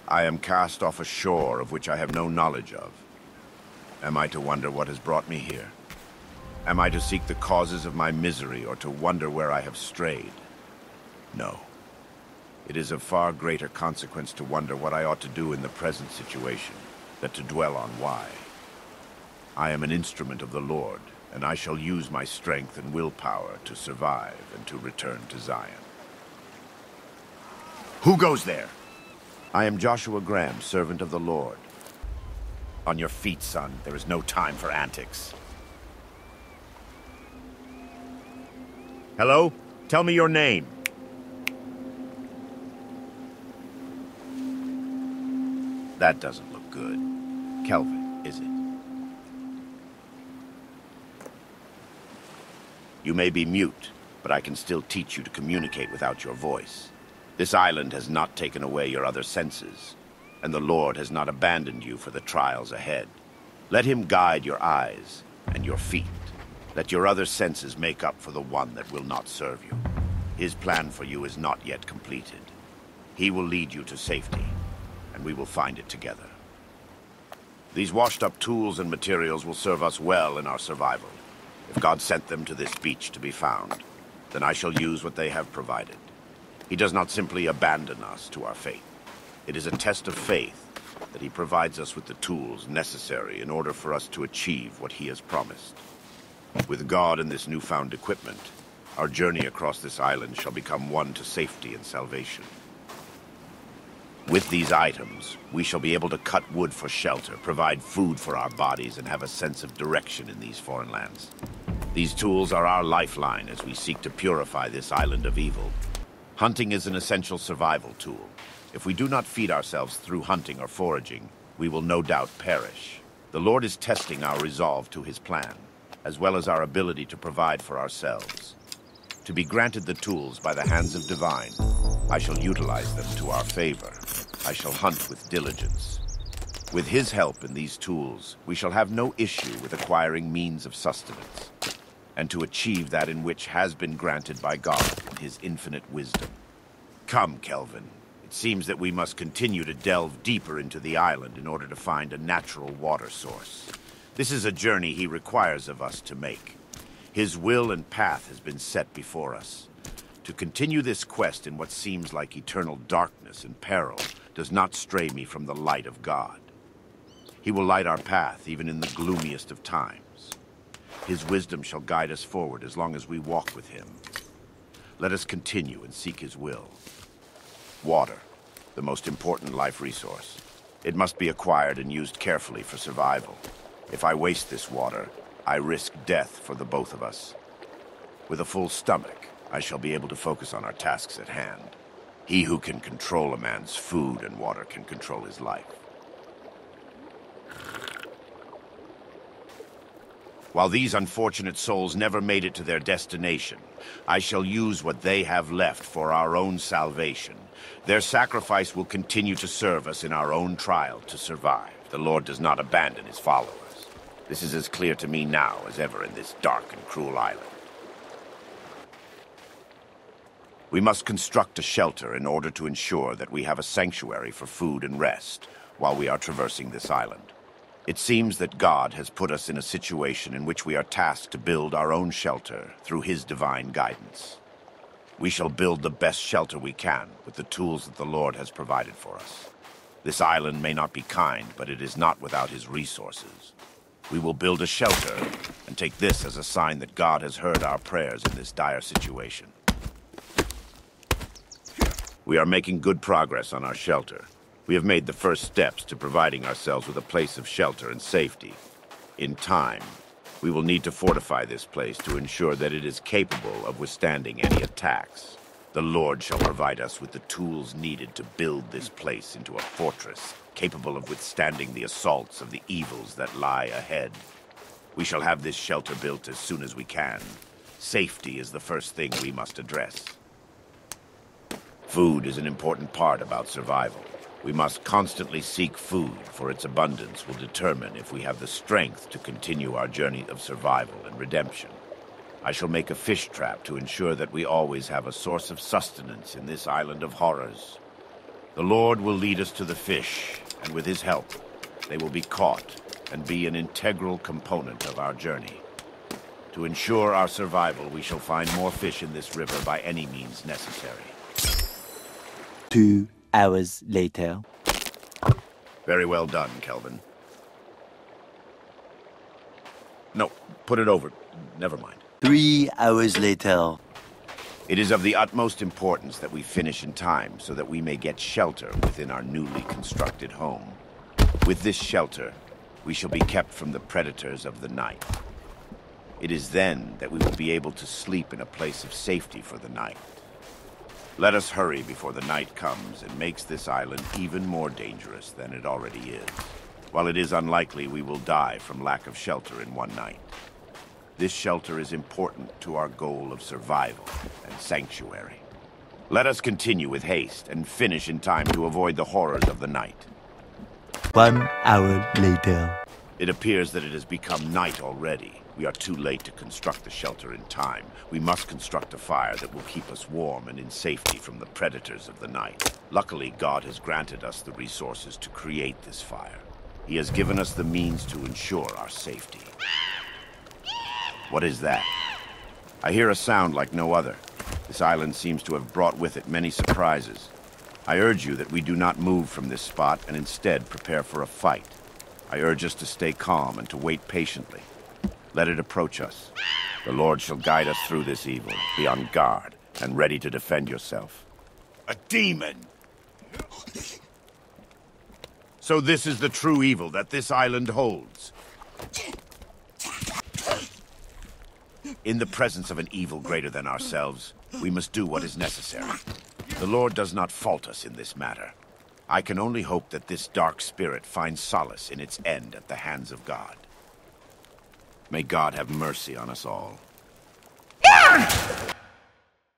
I am cast off a shore of which I have no knowledge of. Am I to wonder what has brought me here? Am I to seek the causes of my misery or to wonder where I have strayed? No. It is of far greater consequence to wonder what I ought to do in the present situation than to dwell on why. I am an instrument of the Lord, and I shall use my strength and willpower to survive and to return to Zion. Who goes there? I am Joshua Graham, servant of the Lord. On your feet, son. There is no time for antics. Hello? Tell me your name. That doesn't look good. Kelvin, is it? You may be mute, but I can still teach you to communicate without your voice. This island has not taken away your other senses, and the Lord has not abandoned you for the trials ahead. Let him guide your eyes and your feet. Let your other senses make up for the one that will not serve you. His plan for you is not yet completed. He will lead you to safety, and we will find it together. These washed-up tools and materials will serve us well in our survival. If God sent them to this beach to be found, then I shall use what they have provided. He does not simply abandon us to our fate. It is a test of faith that he provides us with the tools necessary in order for us to achieve what he has promised. With God and this newfound equipment, our journey across this island shall become one to safety and salvation. With these items, we shall be able to cut wood for shelter, provide food for our bodies, and have a sense of direction in these foreign lands. These tools are our lifeline as we seek to purify this island of evil. Hunting is an essential survival tool. If we do not feed ourselves through hunting or foraging, we will no doubt perish. The Lord is testing our resolve to his plan, as well as our ability to provide for ourselves. To be granted the tools by the hands of divine, I shall utilize them to our favor. I shall hunt with diligence. With his help in these tools, we shall have no issue with acquiring means of sustenance, and to achieve that in which has been granted by God in his infinite wisdom. Come, Kelvin. It seems that we must continue to delve deeper into the island in order to find a natural water source. This is a journey he requires of us to make. His will and path has been set before us. To continue this quest in what seems like eternal darkness and peril does not stray me from the light of God. He will light our path even in the gloomiest of times. His wisdom shall guide us forward as long as we walk with him. Let us continue and seek his will. Water, the most important life resource. It must be acquired and used carefully for survival. If I waste this water, I risk death for the both of us. With a full stomach, I shall be able to focus on our tasks at hand. He who can control a man's food and water can control his life. While these unfortunate souls never made it to their destination, I shall use what they have left for our own salvation. Their sacrifice will continue to serve us in our own trial to survive. The Lord does not abandon his followers. This is as clear to me now as ever in this dark and cruel island. We must construct a shelter in order to ensure that we have a sanctuary for food and rest while we are traversing this island. It seems that God has put us in a situation in which we are tasked to build our own shelter through his divine guidance. We shall build the best shelter we can with the tools that the Lord has provided for us. This island may not be kind, but it is not without his resources. We will build a shelter and take this as a sign that God has heard our prayers in this dire situation. We are making good progress on our shelter. We have made the first steps to providing ourselves with a place of shelter and safety. In time, we will need to fortify this place to ensure that it is capable of withstanding any attacks. The Lord shall provide us with the tools needed to build this place into a fortress, capable of withstanding the assaults of the evils that lie ahead. We shall have this shelter built as soon as we can. Safety is the first thing we must address. Food is an important part about survival. We must constantly seek food, for its abundance will determine if we have the strength to continue our journey of survival and redemption. I shall make a fish trap to ensure that we always have a source of sustenance in this island of horrors. The Lord will lead us to the fish, and with his help, they will be caught and be an integral component of our journey. To ensure our survival, we shall find more fish in this river by any means necessary. 2 hours later. Very well done, Kelvin. No, put it over. Never mind. 3 hours later. It is of the utmost importance that we finish in time so that we may get shelter within our newly constructed home. With this shelter, we shall be kept from the predators of the night. It is then that we will be able to sleep in a place of safety for the night. Let us hurry before the night comes and makes this island even more dangerous than it already is. While it is unlikely we will die from lack of shelter in one night, this shelter is important to our goal of survival and sanctuary. Let us continue with haste and finish in time to avoid the horrors of the night. 1 hour later. It appears that it has become night already. We are too late to construct the shelter in time. We must construct a fire that will keep us warm and in safety from the predators of the night. Luckily, God has granted us the resources to create this fire. He has given us the means to ensure our safety. What is that? I hear a sound like no other. This island seems to have brought with it many surprises. I urge you that we do not move from this spot and instead prepare for a fight. I urge us to stay calm and to wait patiently. Let it approach us. The Lord shall guide us through this evil. Be on guard and ready to defend yourself. A demon! So this is the true evil that this island holds. In the presence of an evil greater than ourselves, we must do what is necessary. The Lord does not fault us in this matter. I can only hope that this dark spirit finds solace in its end at the hands of God. May God have mercy on us all.